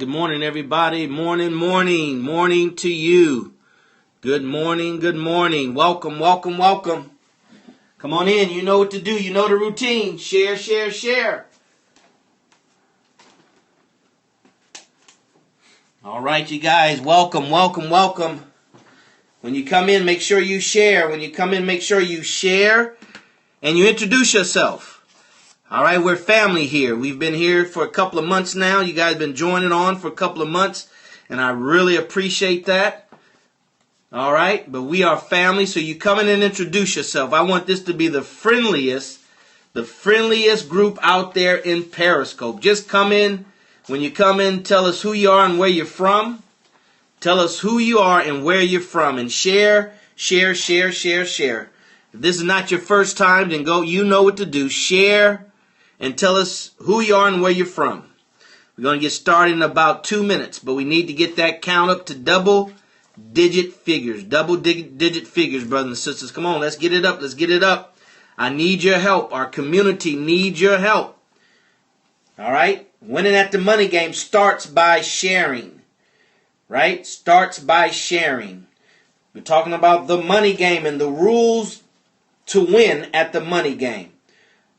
Good morning, everybody. Morning to you. Good morning. Welcome. Come on in. You know what to do. You know the routine. Share. All right, you guys. Welcome. When you come in, make sure you share. And you introduce yourself. All right, we're family here. We've been here for a couple of months now. You guys have been joining on for a couple of months, and I really appreciate that. All right, but we are family, so you come in and introduce yourself. I want this to be the friendliest group out there in Periscope. Just come in. When you come in, tell us who you are and where you're from. And share. If this is not your first time, then go. You know what to do. Share. And tell us who you are and where you're from. We're going to get started in about 2 minutes, but we need to get that count up to double-digit figures. Double-digit figures, brothers and sisters. Come on, let's get it up. I need your help. Our community needs your help. All right? Winning at the money game starts by sharing. Right? Starts by sharing. We're talking about the money game and the rules to win at the money game.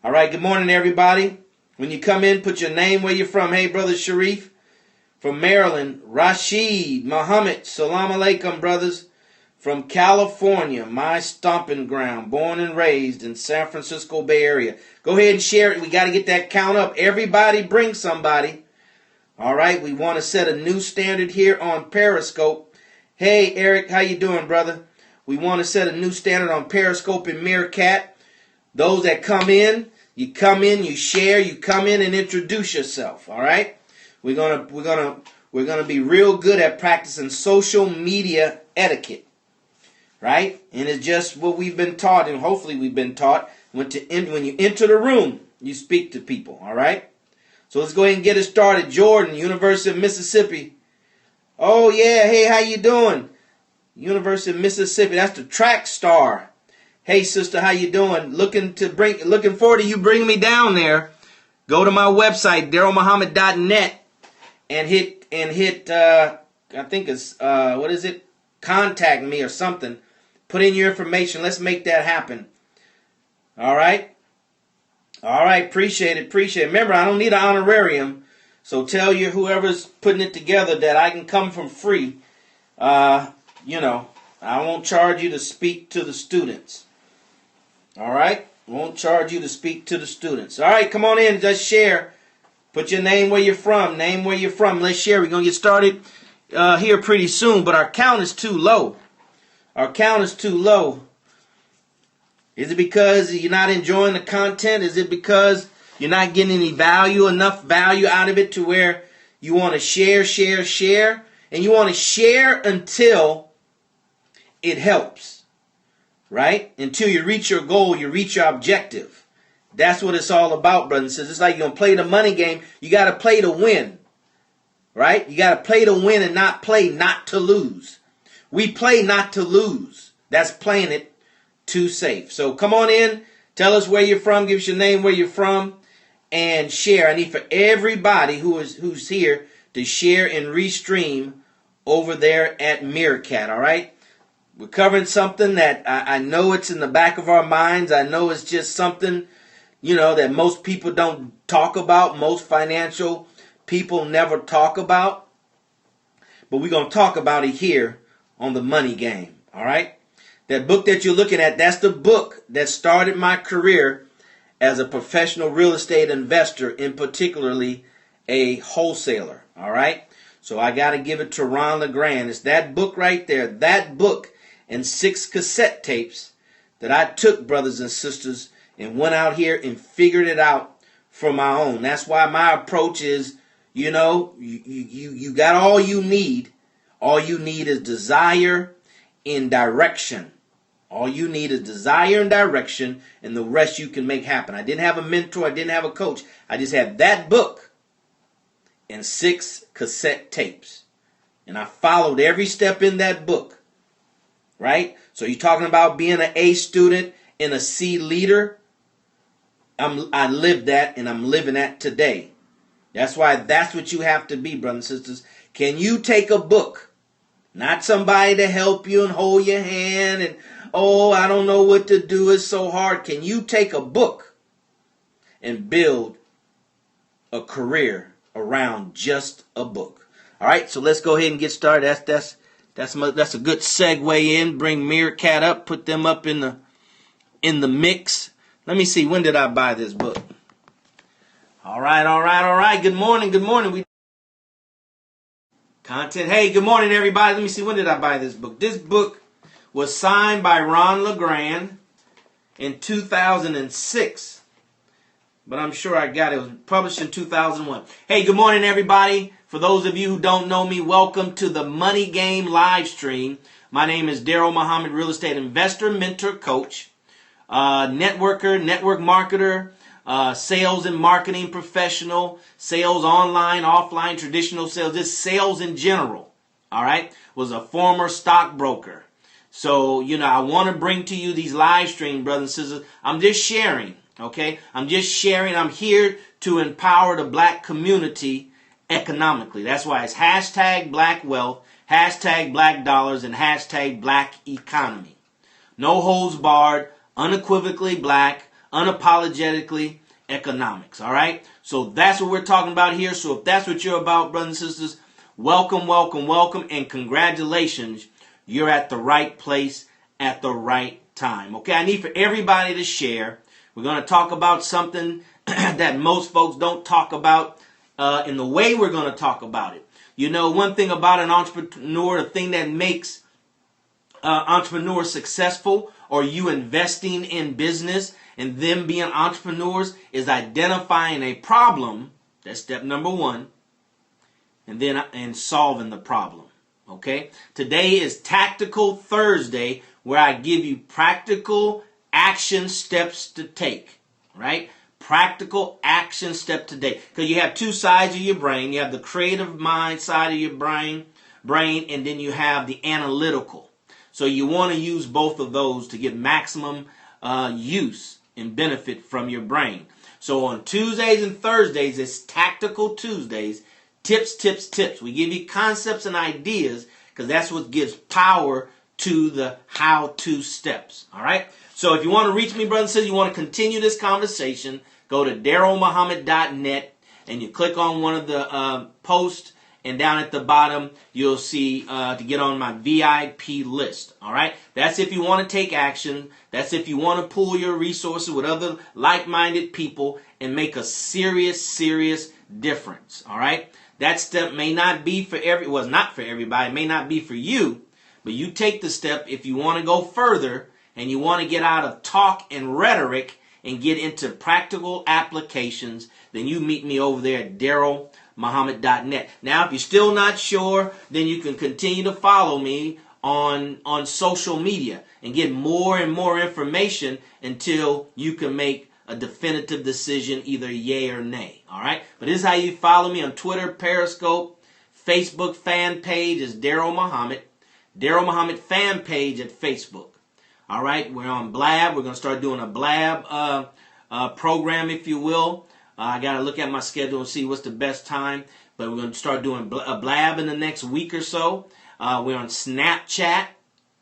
All right, good morning, everybody. When you come in, put your name, where you're from. Hey, Brother Sharif from Maryland. Rashid, Muhammad, salam alaikum, brothers. From California, my stomping ground, born and raised in San Francisco Bay Area. Go ahead and share it. We got to get that count up. Everybody bring somebody. All right, we want to set a new standard here on Periscope. Hey, Eric, how you doing, brother? We want to set a new standard on Periscope and Meerkat. Those that come in, you share, you come in and introduce yourself, all right? We're going to be real good at practicing social media etiquette, right? And it's just what we've been taught, and hopefully we've been taught. When you enter the room, you speak to people, all right? So let's go ahead and get it started. Jordan, University of Mississippi. Oh, yeah, hey, how you doing? University of Mississippi, that's the track star. Hey, sister, how you doing? Looking forward to you bringing me down there. Go to my website, DarrellMuhammad.net, and hit. I think it's contact me or something. Put in your information. Let's make that happen. All right. Appreciate it. Remember, I don't need an honorarium, so tell you whoever's putting it together that I can come from free. I won't charge you to speak to the students. All right? Won't charge you to speak to the students. All right, come on in. Just share. Put your name where you're from. Let's share. We're going to get started here pretty soon, but our count is too low. Is it because you're not enjoying the content? Is it because you're not getting enough value out of it to where you want to share? And you want to share until it helps. Right? Until you reach your goal, you reach your objective. That's what it's all about, brothers and sisters. It's like you're going to play the money game. You got to play to win. Right? You got to play to win and not play not to lose. We play not to lose. That's playing it too safe. So come on in. Tell us where you're from. Give us your name, where you're from. And share. I need for everybody who's here to share and restream over there at Meerkat. All right? We're covering something that I know it's in the back of our minds. I know it's just something, that most people don't talk about. Most financial people never talk about. But we're going to talk about it here on the money game. All right? That book that you're looking at, that's the book that started my career as a professional real estate investor, and particularly a wholesaler. All right? So I got to give it to Ron LeGrand. It's that book right there. That book and 6 cassette tapes that I took, brothers and sisters, and went out here and figured it out for my own. That's why my approach is, you got all you need. All you need is desire and direction. And the rest you can make happen. I didn't have a mentor. I didn't have a coach. I just had that book and 6 cassette tapes. And I followed every step in that book. Right? So you're talking about being an A student and a C leader. I lived that, and I'm living that today. That's why that's what you have to be, brothers and sisters. Can you take a book? Not somebody to help you and hold your hand and, oh, I don't know what to do. It's so hard. Can you take a book and build a career around just a book? All right, so let's go ahead and get started. That's a good segue in. Bring Meerkat up, put them up in the mix. Let me see, when did I buy this book? All right. Good morning. Content. Hey, good morning, everybody. Let me see, when did I buy this book? This book was signed by Ron LeGrand in 2006. But I'm sure I got it. It was published in 2001. Hey, good morning, everybody. For those of you who don't know me, welcome to the Money Game live stream. My name is DarrellMuhammad, real estate investor, mentor, coach, networker, network marketer, sales and marketing professional, sales online, offline, traditional sales, just sales in general. All right. Was a former stockbroker. So, I want to bring to you these live stream, brothers and sisters. I'm just sharing. Okay. I'm just sharing. I'm here to empower the black community economically. That's why it's hashtag black wealth, hashtag black dollars, and hashtag black economy. No holds barred, unequivocally black, unapologetically economics. All right. So that's what we're talking about here. So if that's what you're about, brothers and sisters, welcome, and congratulations. You're at the right place at the right time. Okay. I need for everybody to share. We're going to talk about something that most folks don't talk about in the way we're going to talk about it. One thing about an entrepreneur, the thing that makes entrepreneurs successful, or you investing in business and them being entrepreneurs, is identifying a problem. That's step number one. And solving the problem. Okay? Today is Tactical Thursday, where I give you practical action steps to take. Right? Practical action step today. Because you have two sides of your brain. You have the creative mind side of your brain, and then you have the analytical. So you want to use both of those to get maximum use and benefit from your brain. So on Tuesdays and Thursdays, it's Tactical Tuesdays. Tips. We give you concepts and ideas because that's what gives power to the how-to steps. All right? So if you want to reach me, brothers and sisters, you want to continue this conversation, go to DarrellMuhammad.net and you click on one of the posts, and down at the bottom, you'll see to get on my VIP list. All right? That's if you want to take action. That's if you want to pool your resources with other like-minded people and make a serious difference. All right? That step may not be for not for everybody. It may not be for you, but you take the step if you want to go further and you want to get out of talk and rhetoric and get into practical applications. Then you meet me over there at DarrellMuhammad.net. Now, if you're still not sure, then you can continue to follow me on social media and get more and more information until you can make a definitive decision, either yay or nay. All right? But this is how you follow me on Twitter, Periscope, Facebook fan page is Darrell Muhammad. Darrell Muhammad fan page at Facebook. All right? We're on Blab. We're going to start doing a Blab program, if you will. I got to look at my schedule and see what's the best time. But we're going to start doing a Blab in the next week or so. We're on Snapchat.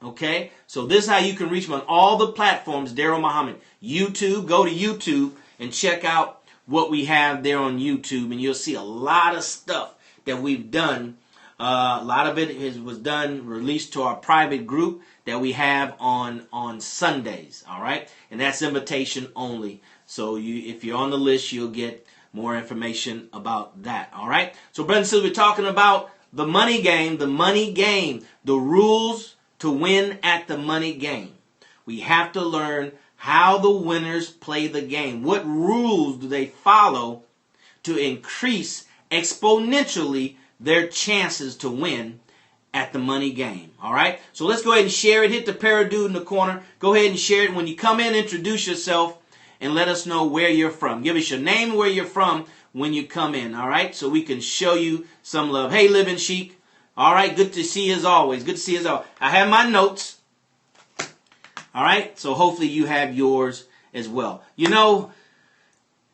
Okay? So this is how you can reach me on all the platforms, Darrell Muhammad. YouTube, go to YouTube and check out what we have there on YouTube. And you'll see a lot of stuff that we've done. A lot of it was released to our private group that we have on Sundays. All right? And that's invitation only. So if you're on the list, you'll get more information about that. All right? So, brothers and sisters, we're talking about the money game, the rules to win at the money game. We have to learn how the winners play the game. What rules do they follow to increase exponentially their chances to win at the money game? All right? So let's go ahead and share it. Hit the paradude in the corner. Go ahead and share it. When you come in, introduce yourself and let us know where you're from. Give us your name and where you're from when you come in. All right? So we can show you some love. Hey, Living Chic. All right, good to see you as always. Good to see you as always. I have my notes. All right, so hopefully you have yours as well.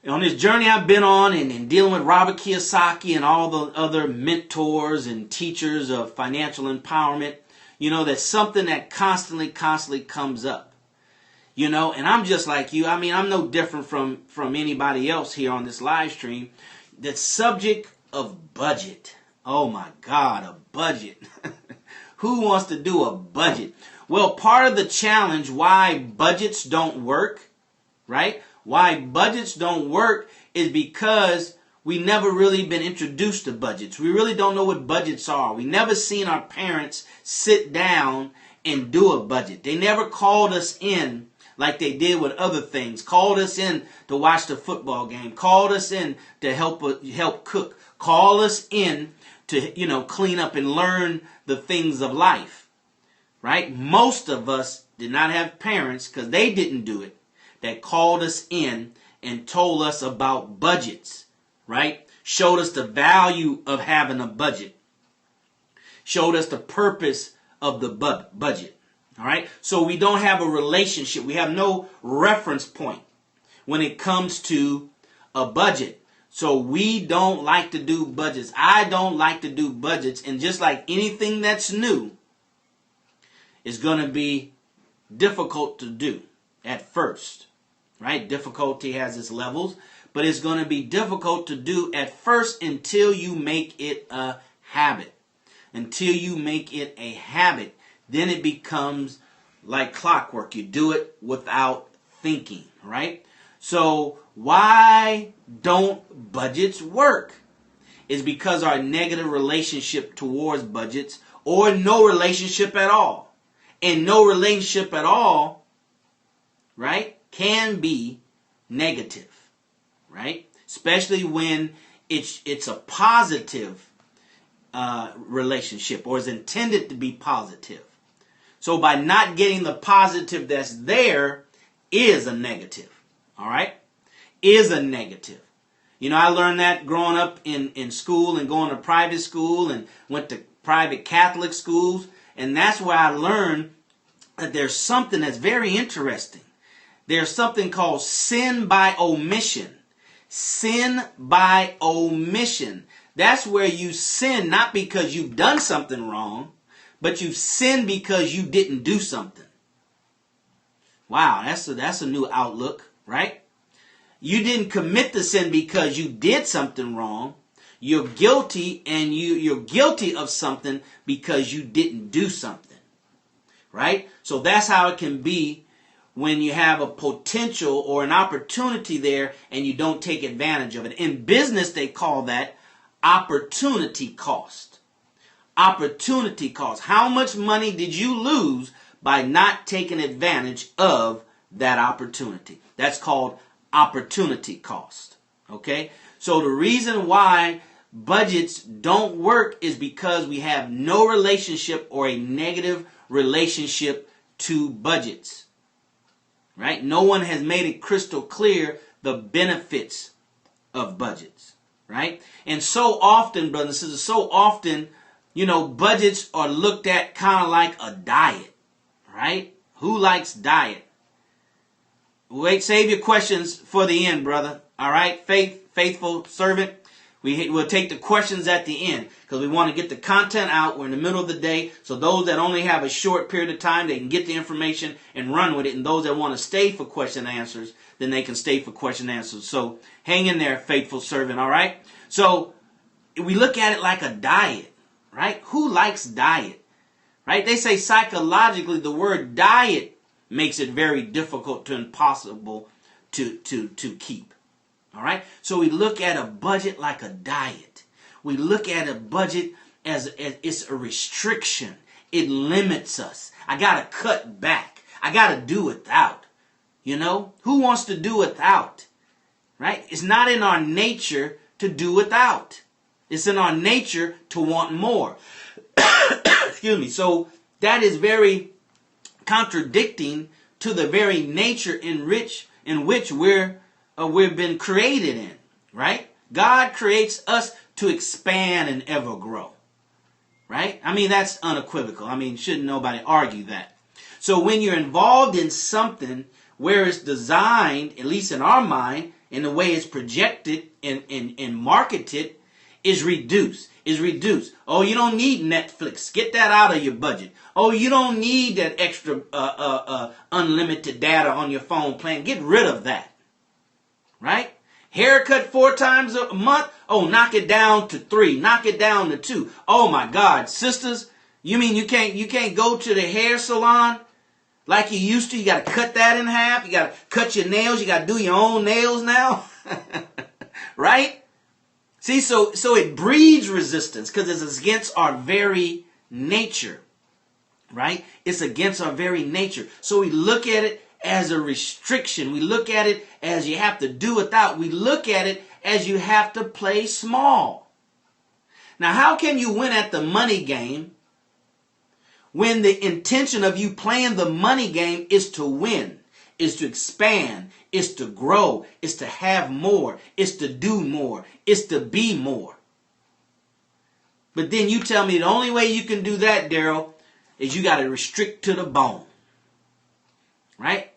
On this journey I've been on and dealing with Robert Kiyosaki and all the other mentors and teachers of financial empowerment, that's something that constantly comes up. And I'm just like you. I mean, I'm no different from anybody else here on this live stream. The subject of budget. Oh my God, a budget. Who wants to do a budget? Well, part of the challenge why budgets don't work, right? Why budgets don't work is because we never really been introduced to budgets. We really don't know what budgets are. We never seen our parents sit down and do a budget. They never called us in like they did with other things. Called us in to watch the football game. Called us in to help cook. Called us in to, clean up and learn the things of life. Right? Most of us did not have parents, because they didn't do it, that called us in and told us about budgets, right? Showed us the value of having a budget. Showed us the purpose of the budget, all right? So we don't have a relationship. We have no reference point when it comes to a budget. So we don't like to do budgets. I don't like to do budgets. And just like anything that's new, it's going to be difficult to do at first. Right? Difficulty has its levels, but it's going to be difficult to do at first until you make it a habit. Until you make it a habit, then it becomes like clockwork. You do it without thinking, right? So why don't budgets work? It's because our negative relationship towards budgets, or no relationship at all. And no relationship at all, right, can be negative, right? Especially when it's a positive relationship, or is intended to be positive. So by not getting the positive that's there is a negative, all right? Is a negative. I learned that growing up in school and going to private school and went to private Catholic schools. And that's where I learned that there's something that's very interesting. There's something called sin by omission. Sin by omission. That's where you sin not because you've done something wrong, but you sin because you didn't do something. Wow, that's a new outlook, right? You didn't commit the sin because you did something wrong. You're guilty, and you're guilty of something because you didn't do something, right? So that's how it can be when you have a potential or an opportunity there and you don't take advantage of it. In business, they call that opportunity cost. Opportunity cost. How much money did you lose by not taking advantage of that opportunity? That's called opportunity cost. Okay? So the reason why budgets don't work is because we have no relationship or a negative relationship to budgets. Right? No one has made it crystal clear the benefits of budgets. Right? And so often, brothers and sisters, so often, budgets are looked at kind of like a diet. Right? Who likes diet? Wait, save your questions for the end, brother. All right? Faithful servant. We'll take the questions at the end because we want to get the content out. We're in the middle of the day. So those that only have a short period of time, they can get the information and run with it. And those that want to stay for question and answers, then they can stay for question and answers. So hang in there, faithful servant, all right? So we look at it like a diet, right? Who likes diet, right? They say psychologically the word diet makes it very difficult to impossible to keep. All right. So we look at a budget like a diet. We look at a budget as it's a restriction. It limits us. I got to cut back. I got to do without. Who wants to do without? Right? It's not in our nature to do without. It's in our nature to want more. Excuse me. So that is very contradicting to the very nature in which we've been created in, right? God creates us to expand and ever grow, right? I mean, that's unequivocal. I mean, shouldn't nobody argue that. So when you're involved in something where it's designed, at least in our mind, and the way it's projected and marketed is reduced. Oh, you don't need Netflix. Get that out of your budget. Oh, you don't need that extra unlimited data on your phone plan. Get rid of that. Right? Haircut 4 times a month. Oh, knock it down to 3. Knock it down to 2. Oh my God, sisters, you mean you can't go to the hair salon like you used to? You got to cut that in half. You got to cut your nails. You got to do your own nails now. Right? See, so it breeds resistance because it's against our very nature. Right? It's against our very nature. So we look at it as a restriction. We look at it as you have to do without. We look at it as you have to play small. Now, how can you win at the money game when the intention of you playing the money game is to win, is to expand, is to grow, is to have more, is to do more, is to be more? But then you tell me the only way you can do that, Darrell, is you got to restrict to the bone. Right?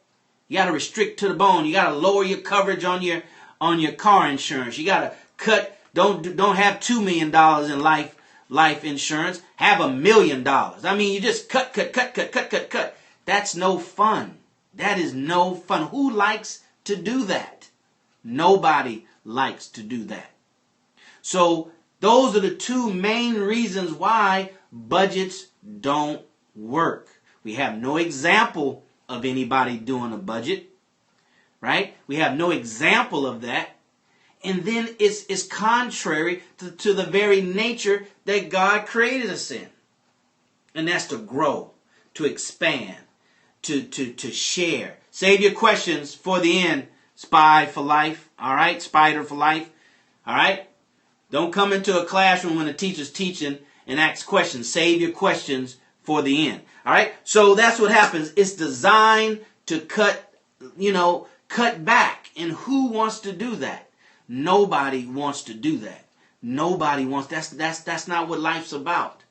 You got to restrict to the bone. You got to lower your coverage on your car insurance. You got to cut. Don't have $2 million in life insurance. Have $1 million. I mean, you just cut. That's no fun. That is no fun. Who likes to do that? Nobody likes to do that. So those are the 2 main reasons why budgets don't work. We have no example of anybody doing a budget, right? We have no example of that. And then it's contrary to the very nature that God created us in. And that's to grow, to expand, to share. Save your questions for the end. Spy for life, all right? Spider for life, all right? Don't come into a classroom when the teacher's teaching and ask questions. Save your questions for the end. All right? So that's what happens. It's designed to cut back. And who wants to do that? Nobody wants to do that. Nobody wants. That's not what life's about.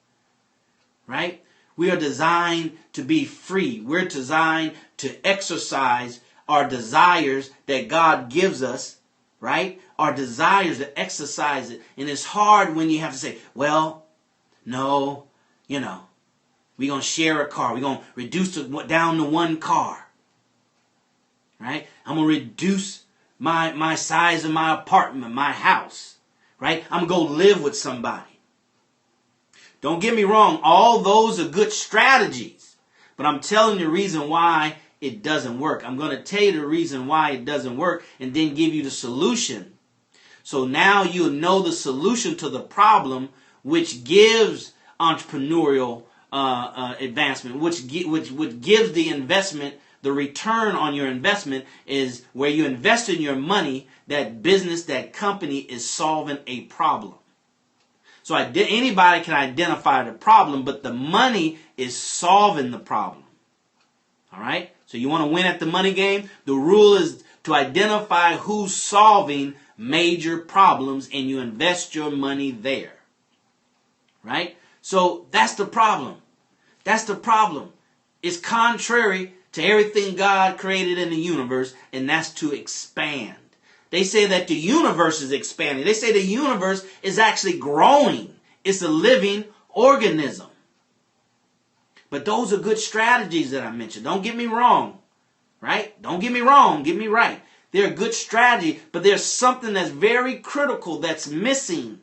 Right? We are designed to be free. We're designed to exercise our desires that God gives us, right? Our desires, to exercise it. And it's hard when you have to say, well, no, we're going to share a car. We're going to reduce it down to 1 car. Right? I'm going to reduce my size of my apartment, my house. Right? I'm going to go live with somebody. Don't get me wrong. All those are good strategies. But I'm telling you the reason why it doesn't work. I'm going to tell you the reason why it doesn't work and then give you the solution. So now you'll know the solution to the problem, which gives entrepreneurial advancement, which gives the investment, the return on your investment is where you invest in your money, that business, that company is solving a problem. So anybody can identify the problem, but the money is solving the problem. All right? So you want to win at the money game? The rule is to identify who's solving major problems and you invest your money there. Right? So that's the problem. That's the problem. It's contrary to everything God created in the universe, and that's to expand. They say that the universe is expanding. They say the universe is actually growing. It's a living organism. But those are good strategies that I mentioned. Don't get me wrong. Right? Don't get me wrong. Get me right. They're a good strategy, but there's something that's very critical that's missing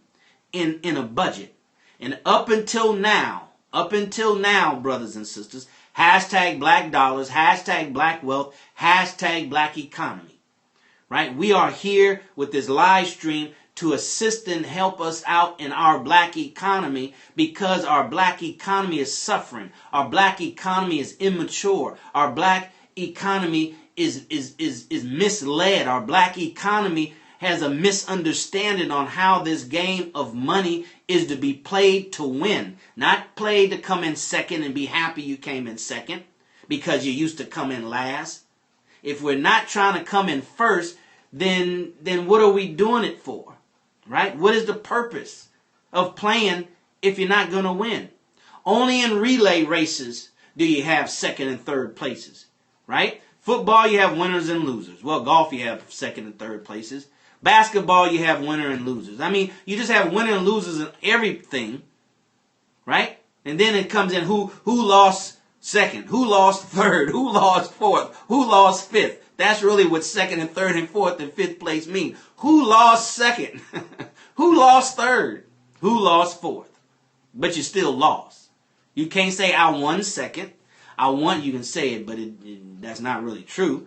in a budget. And up until now, brothers and sisters, hashtag black dollars, hashtag black wealth, hashtag black economy. Right? We are here with this live stream to assist and help us out in our black economy because our black economy is suffering. Our black economy is immature. Our black economy is misled. Our black economy has a misunderstanding on how this game of money is to be played to win. Not played to come in second and be happy you came in second because you used to come in last. If we're not trying to come in first, then what are we doing it for? Right? What is the purpose of playing if you're not going to win? Only in relay races do you have second and third places. Right? Football, you have winners and losers. Well, golf, you have second and third places. Basketball, you have winner and losers. I mean, you just have winner and losers in everything, right? And then it comes in who lost second, who lost third, who lost fourth, who lost fifth. That's really what second and third and fourth and fifth place mean. Who lost second? Who lost third? Who lost fourth? But you still lost. You can't say I won second. I won, you can say it, but that's not really true.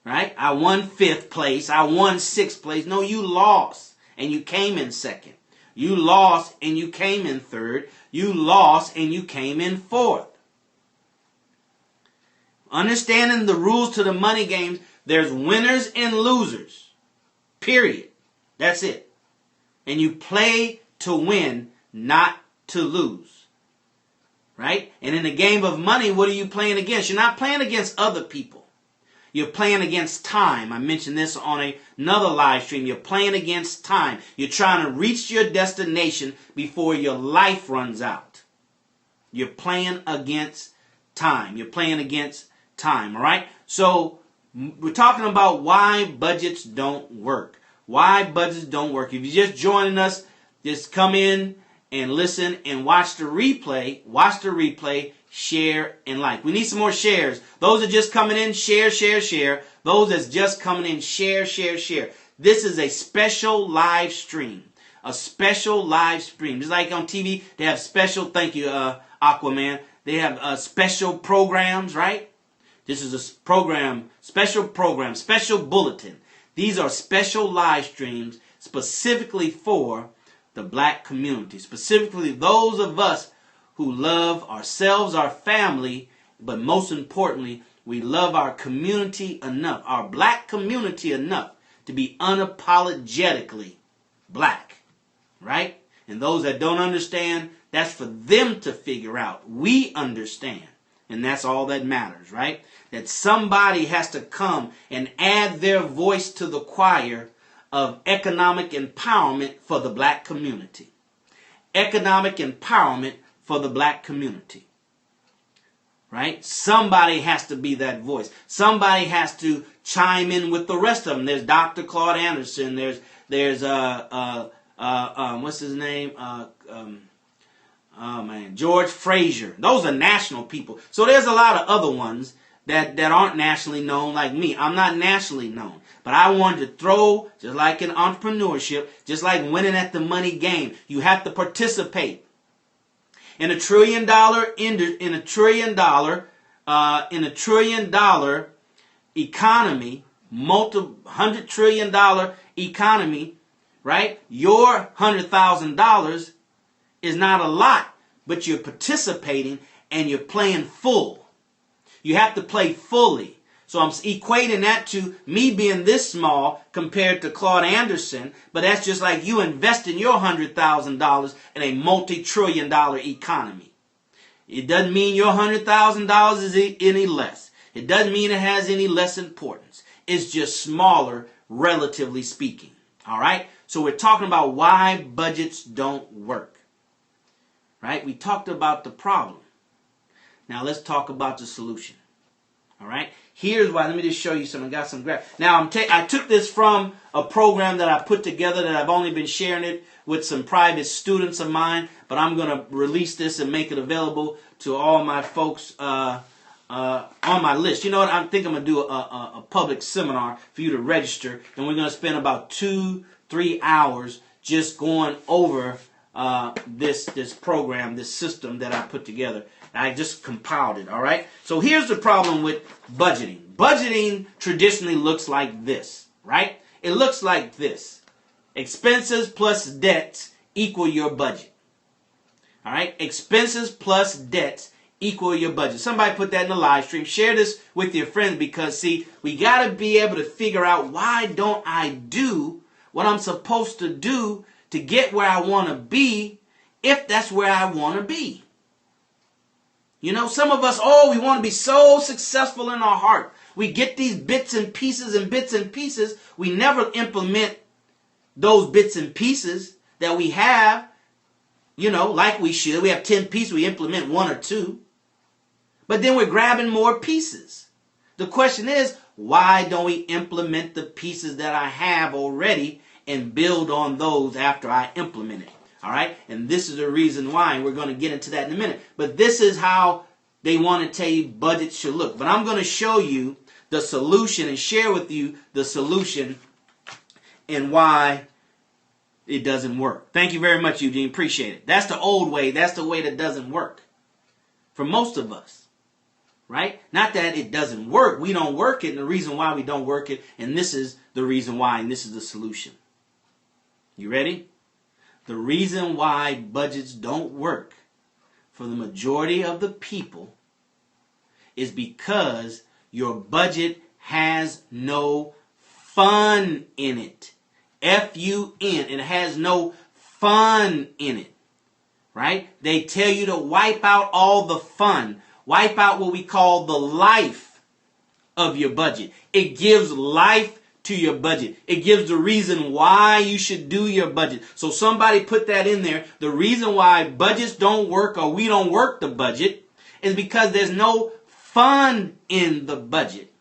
Right? I won fifth place. I won sixth place. No, you lost and you came in second. You lost and you came in third. You lost and you came in fourth. Understanding the rules to the money games, there's winners and losers. Period. That's it. And you play to win, not to lose. Right? And in the game of money, what are you playing against? You're not playing against other people. You're playing against time. I mentioned this on another live stream. You're playing against time. You're trying to reach your destination before your life runs out. You're playing against time. You're playing against time, all right? So we're talking about why budgets don't work. Why budgets don't work. If you're just joining us, just come in and listen and watch the replay. Watch the replay. Share and like. We need some more shares. Those are just coming in, share, share, share. Those that's just coming in, share, share, share. This is a special live stream. A special live stream. Just like on TV, they have special, thank you, Aquaman. They have special programs, right? This is a program, special bulletin. These are special live streams specifically for the black community. Specifically those of us who love ourselves, our family, but most importantly, we love our community enough, our black community enough to be unapologetically black, right? And those that don't understand, that's for them to figure out. We understand, and that's all that matters, right? That somebody has to come and add their voice to the choir of economic empowerment for the black community. Economic empowerment for the black community, right? Somebody has to be that voice. Somebody has to chime in with the rest of them. There's Dr. Claude Anderson. There's what's his name? George Frazier. Those are national people. So there's a lot of other ones that aren't nationally known like me. I'm not nationally known. But I wanted to throw, just like in entrepreneurship, just like winning at the money game, you have to participate. In $1 trillion economy, $100 trillion economy, right? Your $100,000 is not a lot, but you're participating and you're playing full. You have to play fully. So I'm equating that to me being this small compared to Claude Anderson, but that's just like you investing your $100,000 in a multi-trillion-dollar economy. It doesn't mean your $100,000 is any less. It doesn't mean it has any less importance. It's just smaller, relatively speaking. All right? So we're talking about why budgets don't work. Right? We talked about the problem. Now let's talk about the solution. All right? Here's why. Let me just show you some. I got some graph. Now I took this from a program that I put together that I've only been sharing it with some private students of mine, but I'm going to release this and make it available to all my folks on my list. You know what? I think I'm going to do a public seminar for you to register, and we're going to spend about 2-3 hours just going over this program, this system that I put together. I just compiled it, all right? So here's the problem with budgeting. Budgeting traditionally looks like this, right? It looks like this. Expenses plus debts equal your budget. All right? Expenses plus debts equal your budget. Somebody put that in the live stream. Share this with your friends because, see, we got to be able to figure out why don't I do what I'm supposed to do to get where I want to be if that's where I want to be. You know, some of us, we want to be so successful in our heart. We get these bits and pieces and bits and pieces. We never implement those bits and pieces that we have, you know, like we should. We have 10 pieces, we implement 1 or 2. But then we're grabbing more pieces. The question is, why don't we implement the pieces that I have already and build on those after I implement it? All right? And this is the reason why, and we're going to get into that in a minute. But this is how they want to tell you budgets should look. But I'm going to show you the solution and share with you the solution and why it doesn't work. Thank you very much, Eugene. Appreciate it. That's the old way. That's the way that doesn't work for most of us. Right? Not that it doesn't work. We don't work it, and the reason why we don't work it, and this is the reason why, and this is the solution. You ready? The reason why budgets don't work for the majority of the people is because your budget has no fun in it. F-U-N. It has no fun in it. Right? They tell you to wipe out all the fun. Wipe out what we call the life of your budget. It gives life to your budget. It gives the reason why you should do your budget. So somebody put that in there. The reason why budgets don't work or we don't work the budget is because there's no fun in the budget.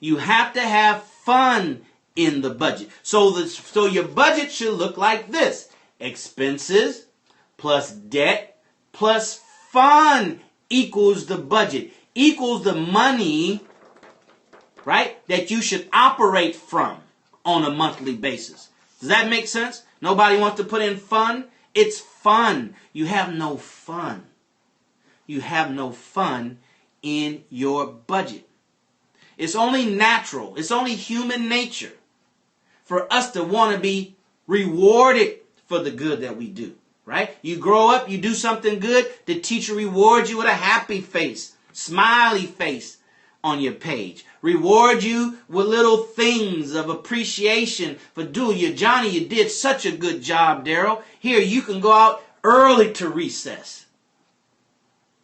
You have to have fun in the budget. So your budget should look like this. Expenses plus debt plus fun equals the budget, equals the money, right, that you should operate from on a monthly basis. Does that make sense? Nobody wants to put in fun? It's fun. You have no fun. You have no fun in your budget. It's only natural. It's only human nature for us to want to be rewarded for the good that we do. Right? You grow up, you do something good, the teacher rewards you with a happy face, smiley face on your page. Reward you with little things of appreciation for doing you. Johnny, you did such a good job, Darrell. Here, you can go out early to recess.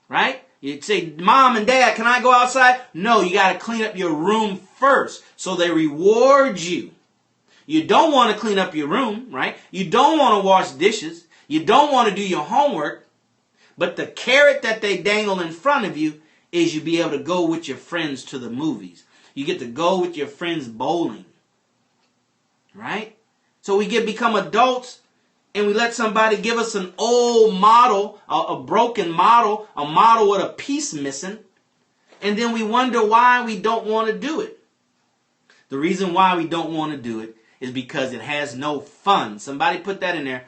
Right? You'd say, Mom and Dad, can I go outside? No, you got to clean up your room first. So they reward you. You don't want to clean up your room, right? You don't want to wash dishes. You don't want to do your homework, but the carrot that they dangle in front of you is you be able to go with your friends to the movies. You get to go with your friends bowling, right? So we become adults and we let somebody give us an old model, a broken model, a model with a piece missing, and then we wonder why we don't want to do it. The reason why we don't want to do it is because it has no fun. Somebody put that in there.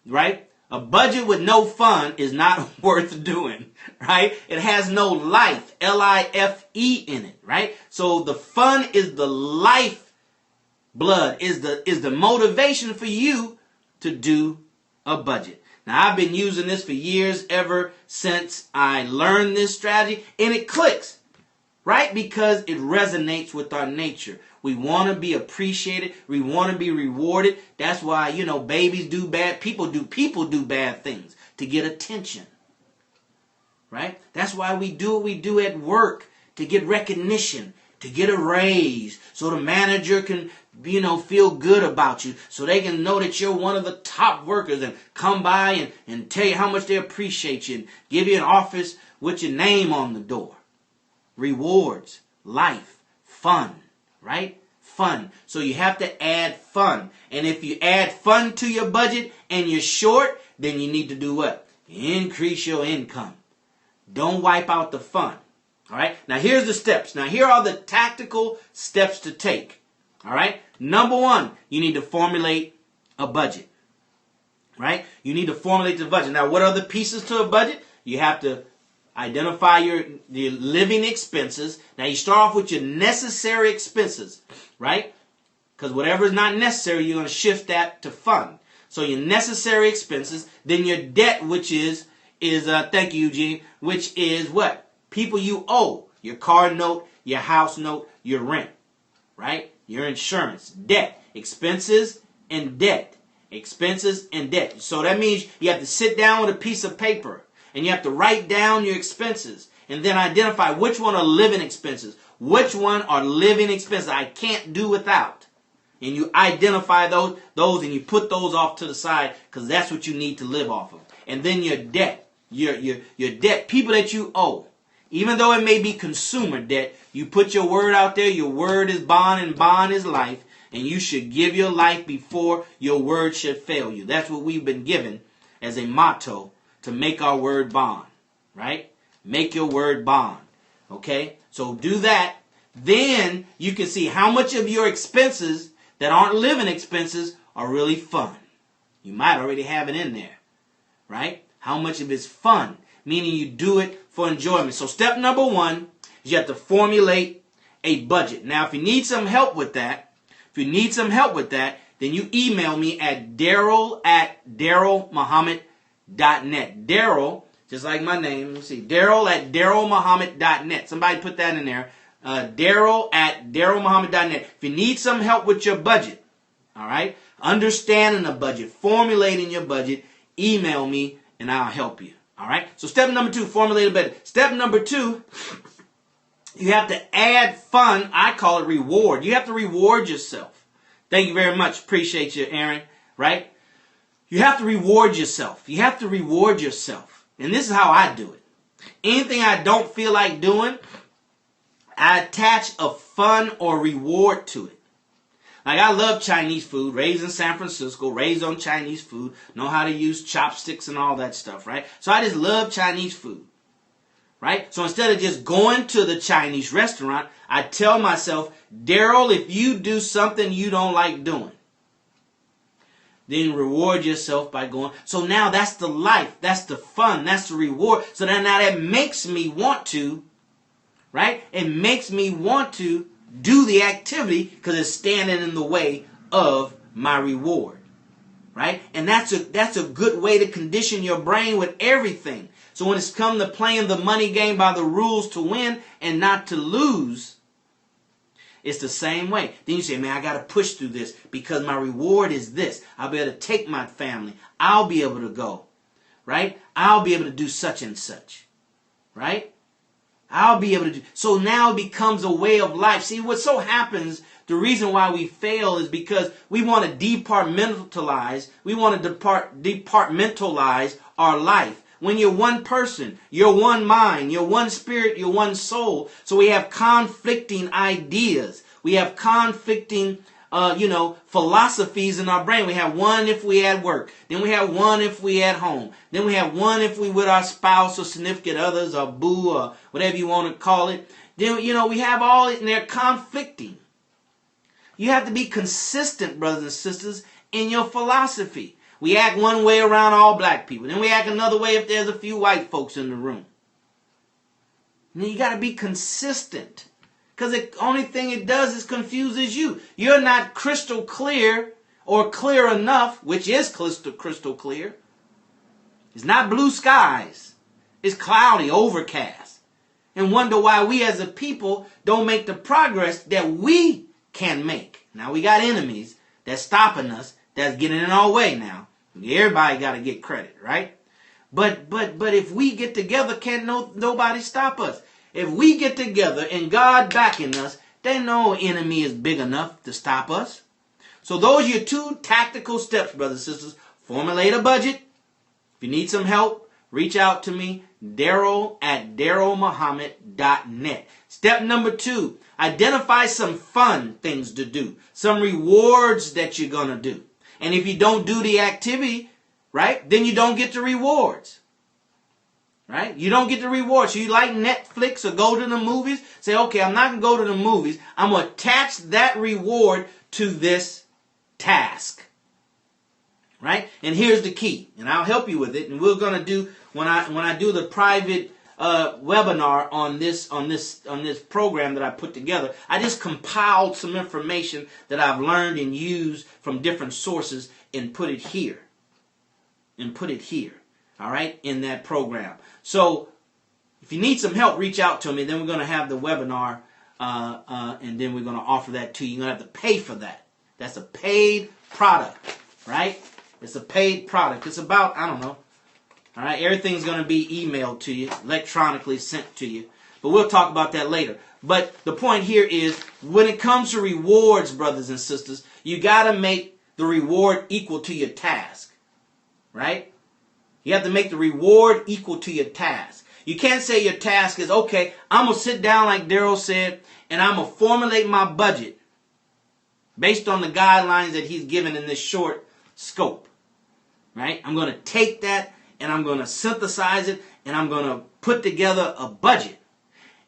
Right? A budget with no fun is not worth doing, right? It has no life, L-I-F-E in it, right? So the fun is the life blood, is the motivation for you to do a budget. Now, I've been using this for years, ever since I learned this strategy, and it clicks, right? Because it resonates with our nature. We want to be appreciated. We want to be rewarded. That's why, babies do bad. People do bad things to get attention. Right? That's why we do what we do at work, to get recognition, to get a raise, so the manager can, feel good about you, so they can know that you're one of the top workers and come by and tell you how much they appreciate you and give you an office with your name on the door. Rewards, life, fun. Right? Fun. So you have to add fun. And if you add fun to your budget and you're short, then you need to do what? Increase your income. Don't wipe out the fun. All right? Now here's the steps. Now here are the tactical steps to take. All right? Number one, you need to formulate a budget. Right? You need to formulate the budget. Now what are the pieces to a budget? You have to identify your living expenses. Now you start off with your necessary expenses, right? Because whatever is not necessary, you're going to shift that to fun. So your necessary expenses, then your debt, which is thank you, Eugene, which is what? People you owe. Your car note, your house note, your rent, right? Your insurance, debt, expenses and debt, expenses and debt. So that means you have to sit down with a piece of paper and you have to write down your expenses and then identify which one are living expenses, which one are living expenses I can't do without. And you identify those and you put those off to the side because that's what you need to live off of. And then your debt, your debt, people that you owe. Even though it may be consumer debt, you put your word out there. Your word is bond and bond is life. And you should give your life before your word should fail you. That's what we've been given as a motto, to make our word bond. Right? Make your word bond. Okay? So do that. Then you can see how much of your expenses that aren't living expenses are really fun. You might already have it in there. Right? How much of it's fun, meaning you do it for enjoyment. So step number 1 is you have to formulate a budget. Now, if you need some help with that, then you email me at DarrellMuhammad.net. Darrell, just like my name. Let's see, Darrell at DarrellMuhammad.net. Somebody put that in there. Darrell at DarrellMuhammad.net. If you need some help with your budget, all right, understanding the budget, formulating your budget, email me and I'll help you. All right. So step number 2, formulate a budget. Step number 2, you have to add fun. I call it reward. You have to reward yourself. Thank you very much. Appreciate you, Aaron. Right? You have to reward yourself. You have to reward yourself. And this is how I do it. Anything I don't feel like doing, I attach a fun or reward to it. Like, I love Chinese food, raised in San Francisco, raised on Chinese food, know how to use chopsticks and all that stuff, right? So I just love Chinese food, right? So instead of just going to the Chinese restaurant, I tell myself, Darrell, if you do something you don't like doing, then reward yourself by going. So now that's the life, that's the fun, that's the reward. So now that makes me want to, right? It makes me want to do the activity because it's standing in the way of my reward, right? And that's a good way to condition your brain with everything. So when it's come to playing the money game by the rules to win and not to lose, it's the same way. Then you say, man, I got to push through this because my reward is this. I'll be able to take my family. I'll be able to go, right? I'll be able to do such and such, right? I'll be able to do. So now it becomes a way of life. See, what so happens, the reason why we fail is because we want to departmentalize. We want to departmentalize our life. When you're one person, you're one mind, you're one spirit, you're one soul. So we have conflicting ideas. We have conflicting philosophies in our brain. We have one if we at work. Then we have one if we at home. Then we have one if we with our spouse or significant others or boo or whatever you want to call it. Then, we have all it and they're conflicting. You have to be consistent, brothers and sisters, in your philosophy. We act one way around all black people. Then we act another way if there's a few white folks in the room. And then you got to be consistent. Because the only thing it does is confuses you. You're not crystal clear or clear enough, which is crystal clear. It's not blue skies. It's cloudy, overcast. And wonder why we as a people don't make the progress that we can make. Now we got enemies that's stopping us, that's getting in our way now. Everybody got to get credit, right? But if we get together, can't nobody stop us. If we get together and God backing us, then no enemy is big enough to stop us. So those are your 2 tactical steps, brothers and sisters. Formulate a budget. If you need some help, reach out to me, Darrell at DarrellMuhammad.net. Step number 2, identify some fun things to do, some rewards that you're going to do. And if you don't do the activity, right, then you don't get the rewards. Right? You don't get the reward. So you like Netflix or go to the movies. Say, okay, I'm not going to go to the movies. I'm going to attach that reward to this task. Right? And here's the key. And I'll help you with it. And we're going to do, when I do the private webinar on this program that I put together, I just compiled some information that I've learned and used from different sources and put it here. All right, in that program. So if you need some help, reach out to me. Then we're going to have the webinar, and then we're going to offer that to you. You're going to have to pay for that. That's a paid product, right? It's a paid product. It's about, I don't know. All right, everything's going to be emailed to you, electronically sent to you. But we'll talk about that later. But the point here is, when it comes to rewards, brothers and sisters, you got to make the reward equal to your task, right? You have to make the reward equal to your task. You can't say your task is, okay, I'm going to sit down like Darrell said, and I'm going to formulate my budget based on the guidelines that he's given in this short scope. Right? I'm going to take that and I'm going to synthesize it and I'm going to put together a budget.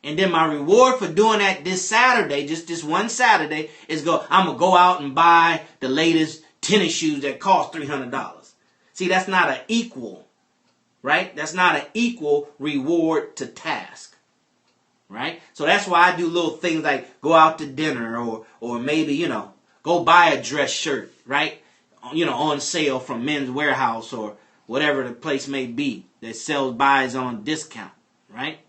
And then my reward for doing that this Saturday, just this one Saturday, is I'm going to go out and buy the latest tennis shoes that cost $300. See, that's not an equal, right? That's not an equal reward to task, right? So that's why I do little things like go out to dinner or maybe, go buy a dress shirt, right? On sale from Men's Warehouse or whatever the place may be that sells buys on discount, right?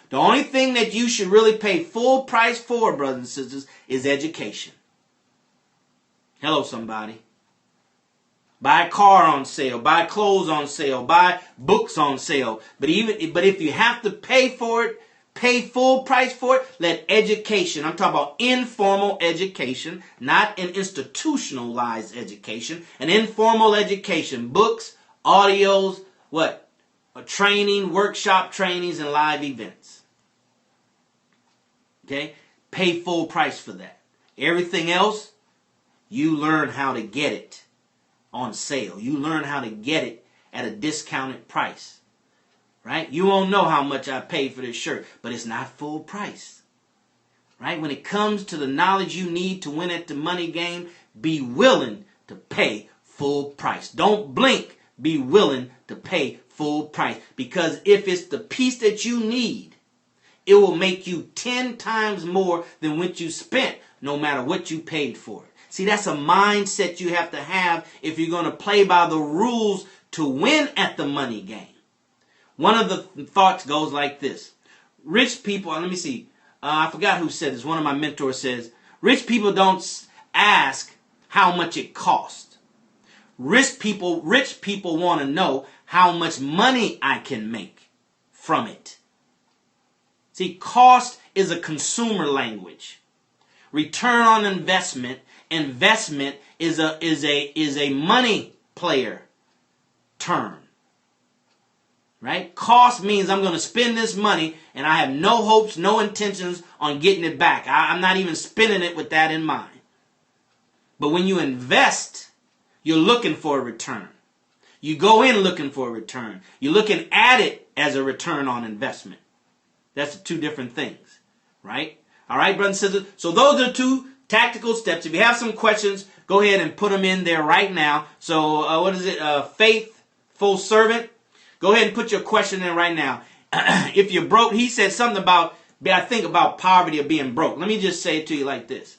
The only thing that you should really pay full price for, brothers and sisters, is education. Hello, somebody. Buy a car on sale, buy clothes on sale, buy books on sale. But if you have to pay for it, pay full price for it, let education, I'm talking about informal education, not an institutionalized education, an informal education, books, audios, a training, workshop trainings, and live events. Okay? Pay full price for that. Everything else, you learn how to get it on sale. You learn how to get it at a discounted price. Right? You won't know how much I paid for this shirt, but it's not full price. Right? When it comes to the knowledge you need to win at the money game, be willing to pay full price. Don't blink. Be willing to pay full price. Because if it's the piece that you need, it will make you 10 times more than what you spent, no matter what you paid for it. See, that's a mindset you have to have if you're going to play by the rules to win at the money game. One of the thoughts goes like this. Rich people, let me see. I forgot who said this. One of my mentors says, rich people don't ask how much it costs. Rich people want to know how much money I can make from it. See, cost is a consumer language. Return on investment is a money player term. Right? Cost means I'm going to spend this money and I have no hopes, no intentions on getting it back. I'm not even spending it with that in mind. But when you invest, you're looking for a return. You go in looking for a return. You're looking at it as a return on investment. That's two different things. Right? All right, brothers and sisters. So those are two tactical steps. If you have some questions, go ahead and put them in there right now. So what is it? Faithful servant. Go ahead and put your question in right now. If you're broke, he said something about poverty or being broke. Let me just say it to you like this.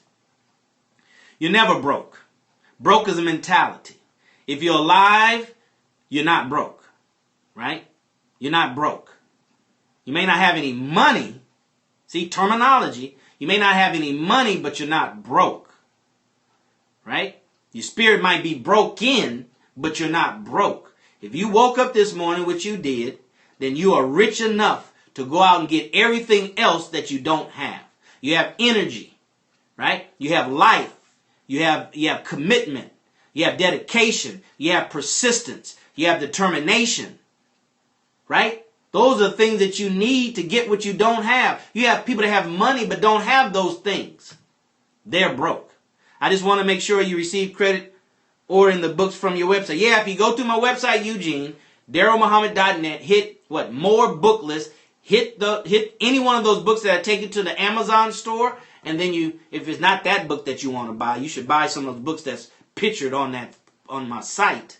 You're never broke. Broke is a mentality. If you're alive, you're not broke. Right? You're not broke. You may not have any money. See, terminology. You may not have any money, but you're not broke. Right? Your spirit might be broken, but you're not broke. If you woke up this morning, which you did, then you are rich enough to go out and get everything else that you don't have. You have energy, right? You have life. You have commitment. You have dedication. You have persistence. You have determination, right? Those are things that you need to get what you don't have. You have people that have money but don't have those things. They're broke. I just want to make sure you receive credit or in the books from your website. Yeah, if you go to my website, Eugene, DarrellMuhammad.net, hit more book list, hit any one of those books that take you to the Amazon store, and then if it's not that book that you want to buy, you should buy some of those books that's pictured on my site.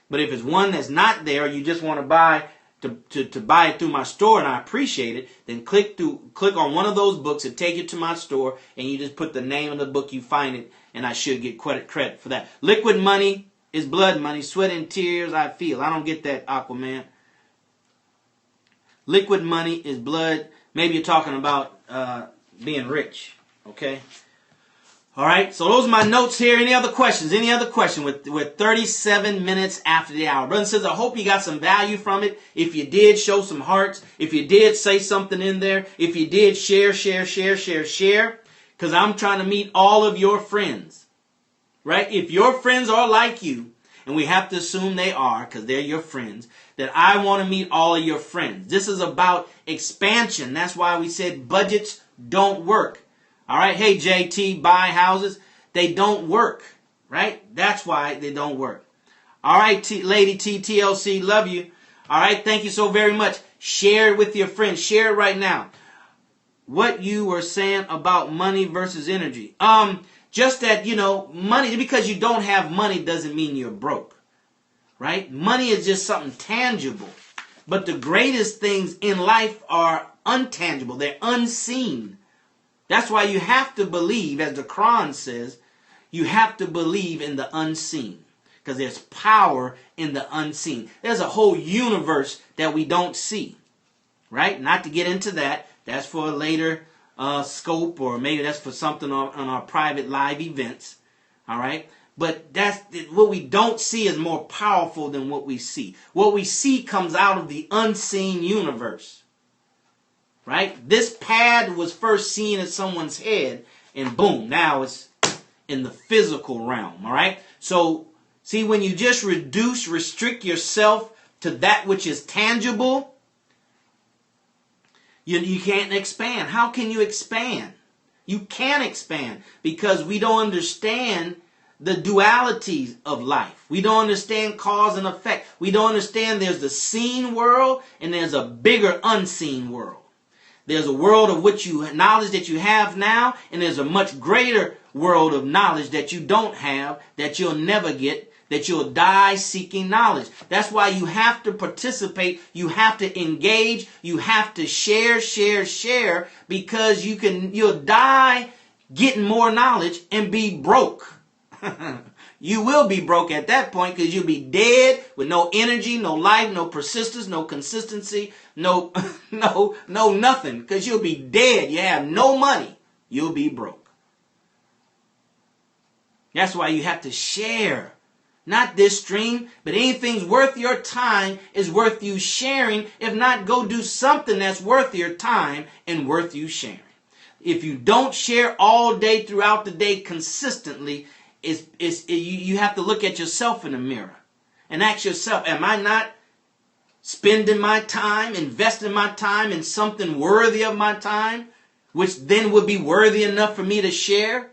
But if it's one that's not there, you just want to buy to buy it through my store, and I appreciate it, then click on one of those books and take it to my store, and you just put the name of the book, you find it, and I should get credit for that. Liquid money is blood money. Sweat and tears I feel. I don't get that, Aquaman. Liquid money is blood. Maybe you're talking about being rich. Okay? All right, so those are my notes here. Any other questions? Any other question? We're 37 minutes after the hour. Brothers and sisters, I hope you got some value from it. If you did, show some hearts. If you did, say something in there. If you did, share. Because I'm trying to meet all of your friends. Right? If your friends are like you, and we have to assume they are because they're your friends, that I want to meet all of your friends. This is about expansion. That's why we said budgets don't work. All right, hey, JT, buy houses. They don't work, right? That's why they don't work. All right, Lady T, TLC, love you. All right, thank you so very much. Share it with your friends. Share it right now. What you were saying about money versus energy. Just that, money, because you don't have money doesn't mean you're broke, right? Money is just something tangible. But the greatest things in life are untangible. They're unseen. That's why you have to believe, as the Quran says, you have to believe in the unseen. Because there's power in the unseen. There's a whole universe that we don't see, right? Not to get into that. That's for a later scope, or maybe that's for something on our private live events, all right? But that's what we don't see is more powerful than what we see. What we see comes out of the unseen universe, right? This pad was first seen at someone's head, and boom, now it's in the physical realm, all right? So, see, when you just restrict yourself to that which is tangible, you can't expand. How can you expand? You can't expand because we don't understand the dualities of life. We don't understand cause and effect. We don't understand there's the seen world and there's a bigger unseen world. There's a world of knowledge that you have now, and there's a much greater world of knowledge that you don't have, that you'll never get, that you'll die seeking knowledge. That's why you have to participate, you have to engage, you have to share, because you'll die getting more knowledge and be broke. You will be broke at that point because you'll be dead with no energy, no life, no persistence, no consistency, no nothing, because you'll be dead. You have no money. You'll be broke. That's why you have to share. Not this stream, but anything's worth your time is worth you sharing. If not, go do something that's worth your time and worth you sharing. If you don't share all day throughout the day consistently, you have to look at yourself in the mirror and ask yourself, am I not spending my time, investing my time in something worthy of my time, which then would be worthy enough for me to share?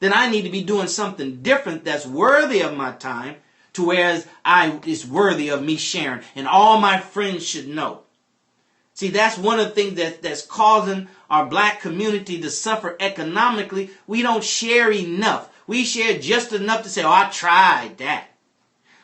Then I need to be doing something different that's worthy of my time, to whereas it's worthy of me sharing, and all my friends should know. See, that's one of the things that's causing our black community to suffer economically. We don't share enough. We share just enough to say, oh, I tried that.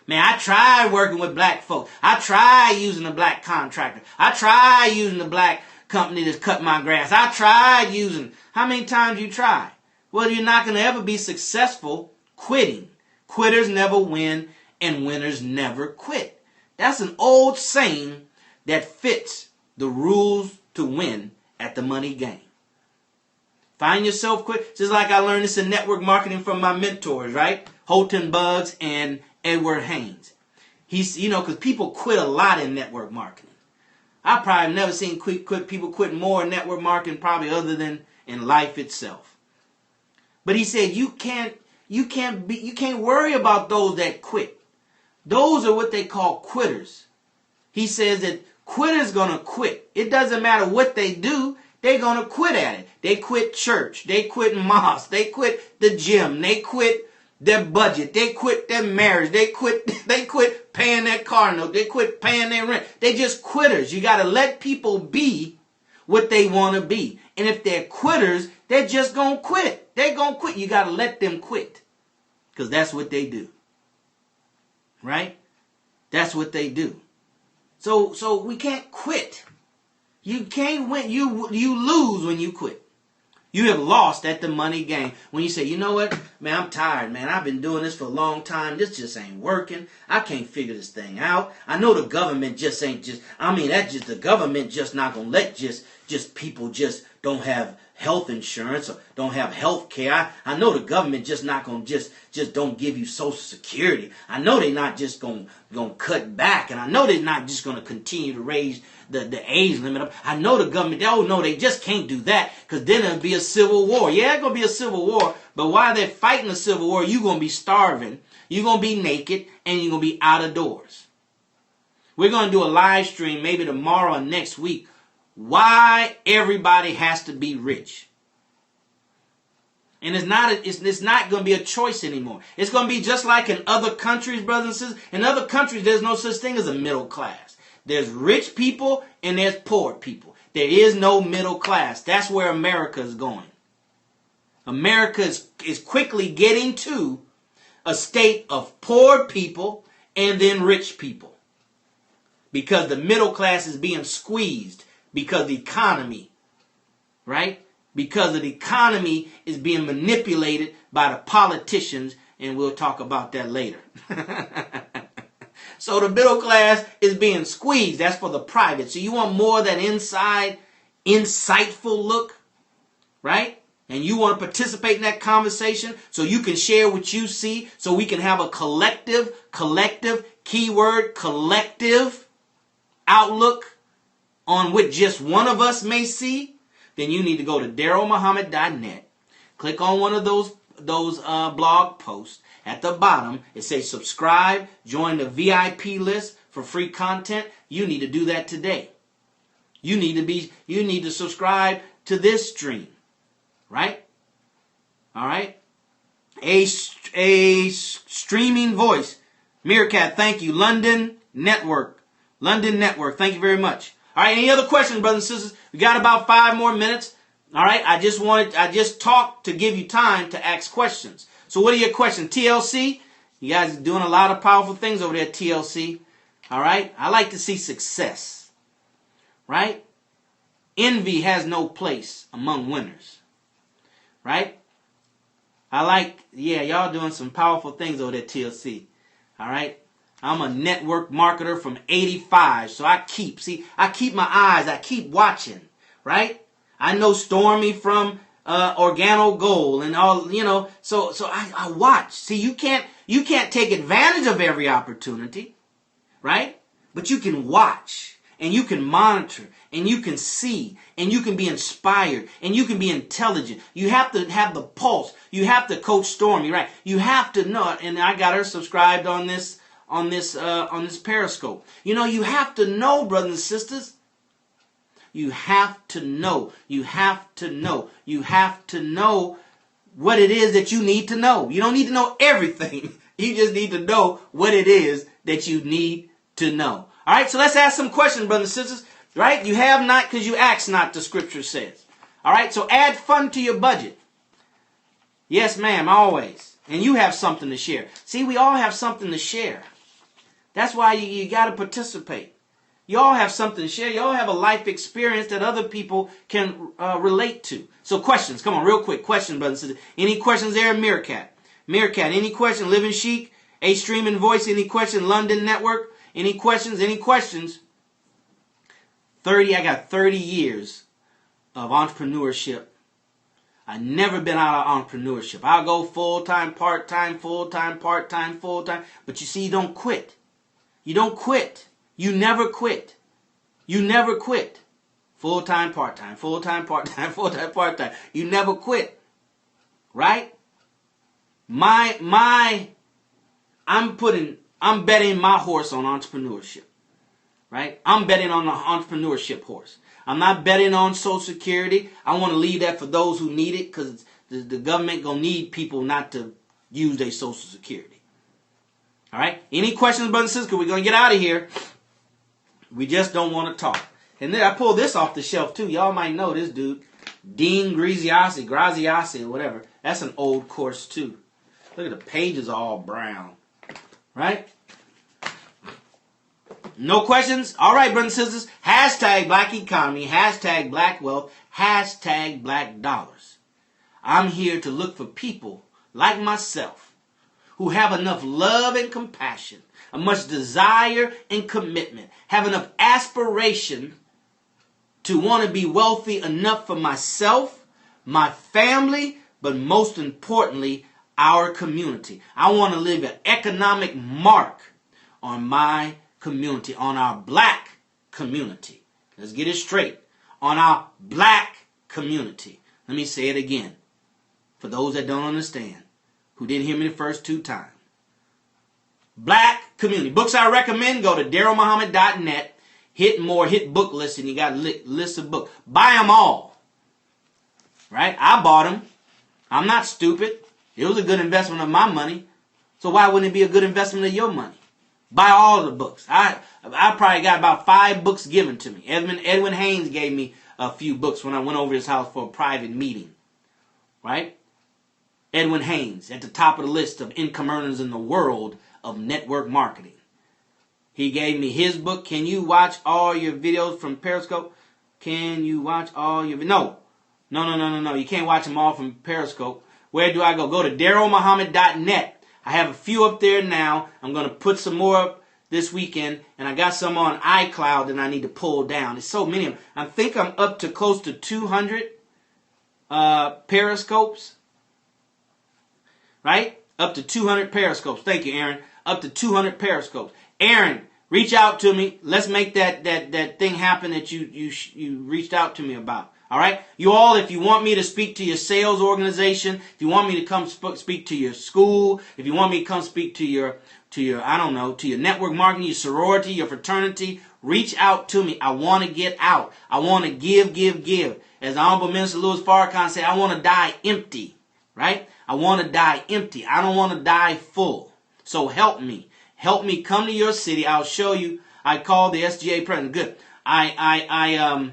Man, I tried working with black folks. I tried using a black contractor. I tried using the black company to cut my grass. I tried using. How many times you tried? Well, you're not going to ever be successful quitting. Quitters never win, and winners never quit. That's an old saying that fits the rules to win at the money game. Find yourself quit. Just like I learned this in network marketing from my mentors, right? Holton Buggs and Edward Haynes. Because people quit a lot in network marketing. I've probably never seen people quit more in network marketing probably other than in life itself. But he said you can't worry about those that quit. Those are what they call quitters. He says that quitters gonna quit. It doesn't matter what they do, they're gonna quit at it. They quit church, they quit mosque, they quit the gym, they quit their budget, they quit their marriage, they quit paying their car note, they quit paying their rent. They just quitters. You gotta let people be what they wanna be. And if they're quitters, they're just gonna quit. They're going to quit. You got to let them quit. Because that's what they do. Right? That's what they do. So we can't quit. You can't win. You lose when you quit. You have lost at the money game. When you say, you know what? Man, I'm tired, man. I've been doing this for a long time. This just ain't working. I can't figure this thing out. I know the government the government just not going to let just just people just don't have health insurance or don't have health care. I know the government just not going to just don't give you Social Security. I know they're not just going to cut back. And I know they're not just going to continue to raise the age limit up. I know the government, oh no, they just can't do that because then it'll be a civil war. Yeah, it's going to be a civil war. But while they're fighting a civil war, you're going to be starving. You're going to be naked and you're going to be out of doors. We're going to do a live stream maybe tomorrow or next week. Why everybody has to be rich. And it's not going to be a choice anymore. It's going to be just like in other countries, brothers and sisters. In other countries, there's no such thing as a middle class. There's rich people and there's poor people. There is no middle class. That's where America is going. America is quickly getting to a state of poor people and then rich people. Because the middle class is being squeezed. Because the economy, right? Because the economy is being manipulated by the politicians, and we'll talk about that later. So the middle class is being squeezed. That's for the private. So you want more of that inside, insightful look, right? And you want to participate in that conversation so you can share what you see, so we can have a collective, keyword, collective outlook on what just one of us may see, then you need to go to DarrellMuhammad.net. Click on one of those blog posts. At the bottom, it says subscribe, join the VIP list for free content. You need to do that today. You need to subscribe to this stream, right? All right. A streaming voice. Meerkat, thank you. London Network, thank you very much. All right, any other questions, brothers and sisters? We got about 5 more minutes. All right, I just talked to give you time to ask questions. So what are your questions? TLC, you guys are doing a lot of powerful things over there at TLC. All right, I like to see success, right? Envy has no place among winners, right? Y'all doing some powerful things over there at TLC. All right. I'm a network marketer from 85, so I keep my eyes, I keep watching, right? I know Stormy from Organo Gold and all, so I watch. See, you can't take advantage of every opportunity, right? But you can watch and you can monitor and you can see and you can be inspired and you can be intelligent. You have to have the pulse. You have to coach Stormy, right? You have to know it. And I got her subscribed on this Periscope. You have to know, brothers and sisters. You have to know. You have to know. You have to know what it is that you need to know. You don't need to know everything. You just need to know what it is that you need to know. All right, so let's ask some questions, brothers and sisters. Right? You have not because you ask not, the scripture says. All right, so add fun to your budget. Yes, ma'am, always. And you have something to share. See, we all have something to share. That's why you got to participate. You all have something to share. You all have a life experience that other people can relate to. So questions. Come on, real quick. Questions, brothers and sisters. Any questions there, Meerkat? Meerkat, any question? Living Chic, A Streaming Voice, any question? London Network, any questions? Any questions? I got 30 years of entrepreneurship. I've never been out of entrepreneurship. I'll go full-time, part-time, full-time, part-time, full-time. But you see, you don't quit. You don't quit. You never quit. You never quit. Full-time, part-time, full-time, part-time, full-time, part-time. You never quit. Right? I'm betting my horse on entrepreneurship. Right? I'm betting on the entrepreneurship horse. I'm not betting on Social Security. I want to leave that for those who need it because the government going to need people not to use their Social Security. All right? Any questions, brothers and sisters? We're going to get out of here. We just don't want to talk. And then I pulled this off the shelf, too. Y'all might know this dude. Dean Graziasi, whatever. That's an old course, too. Look at the pages all brown. Right? No questions? All right, brothers and sisters. Hashtag black economy. Hashtag black wealth. Hashtag black dollars. I'm here to look for people like myself who have enough love and compassion, much desire and commitment, have enough aspiration to want to be wealthy enough for myself, my family, but most importantly, our community. I want to leave an economic mark on my community, on our black community. Let's get it straight. On our black community. Let me say it again. For those that don't understand, who didn't hear me the first 2 times. Black community. Books I recommend, go to DarrellMuhammad.net. Hit book list, and you got lists of books. Buy them all. Right? I bought them. I'm not stupid. It was a good investment of my money. So why wouldn't it be a good investment of your money? Buy all the books. I probably got about 5 books given to me. Edwin Haynes gave me a few books when I went over his house for a private meeting. Right? Edwin Haynes, at the top of the list of income earners in the world of network marketing. He gave me his book. Can you watch all your videos from Periscope? Can you watch all your... No. You can't watch them all from Periscope. Where do I go? Go to DarrellMuhammad.net. I have a few up there now. I'm going to put some more up this weekend. And I got some on iCloud that I need to pull down. There's so many of them. I think I'm up to close to 200 Periscopes. Right? Up to 200 Periscopes. Thank you, Aaron. Up to 200 Periscopes. Aaron, reach out to me. Let's make that thing happen that you reached out to me about. All right? You all, if you want me to speak to your sales organization, if you want me to come speak to your school, if you want me to come speak to your I don't know, to your network marketing, your sorority, your fraternity, reach out to me. I want to get out. I want to give. As the Honorable Minister Louis Farrakhan said, I want to die empty. Right? I want to die empty. I don't want to die full. So help me. Help me come to your city. I'll show you. I called the SGA president. Good. And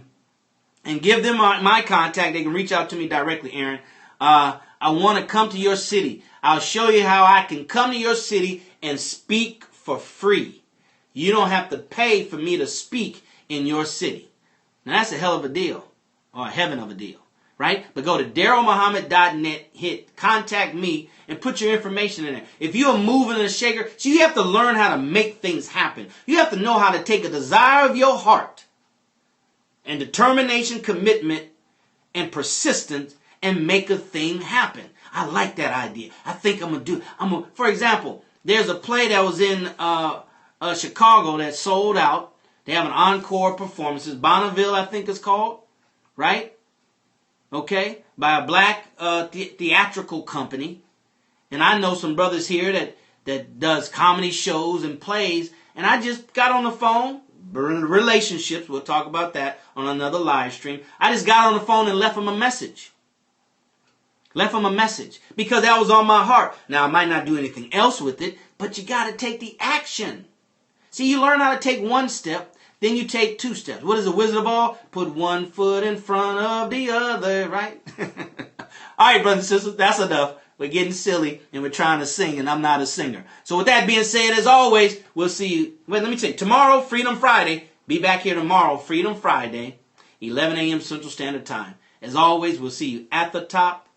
give them my contact. They can reach out to me directly, Aaron. I want to come to your city. I'll show you how I can come to your city and speak for free. You don't have to pay for me to speak in your city. Now that's a hell of a deal, or a heaven of a deal, right? But go to DarrellMuhammad.net, hit contact me, and put your information in there. If you're moving in a shaker, so you have to learn how to make things happen. You have to know how to take a desire of your heart and determination, commitment, and persistence, and make a thing happen. I like that idea. I think I'm going to do. For example, there's a play that was in Chicago that sold out. They have an encore performances. Bonneville, I think it's called. Right? Okay? By a black theatrical company. And I know some brothers here that does comedy shows and plays. And I just got on the phone. Relationships, we'll talk about that on another live stream. I just got on the phone and left them a message. Because that was on my heart. Now, I might not do anything else with it, but you got to take the action. See, you learn how to take one step, then you take 2 steps. What is the Wizard of Oz? Put 1 foot in front of the other, right? All right, brothers and sisters, that's enough. We're getting silly and we're trying to sing, and I'm not a singer. So with that being said, as always, we'll see you. Wait, let me tell you. Tomorrow, Freedom Friday. Be back here tomorrow, Freedom Friday, 11 a.m. Central Standard Time. As always, we'll see you at the top,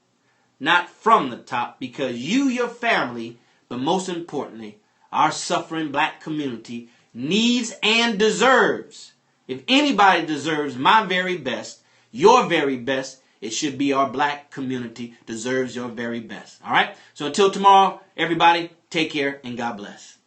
not from the top, because you, your family, but most importantly, our suffering black community needs and deserves. If anybody deserves my very best, your very best, it should be our black community deserves your very best. All right? So until tomorrow, everybody, take care and God bless.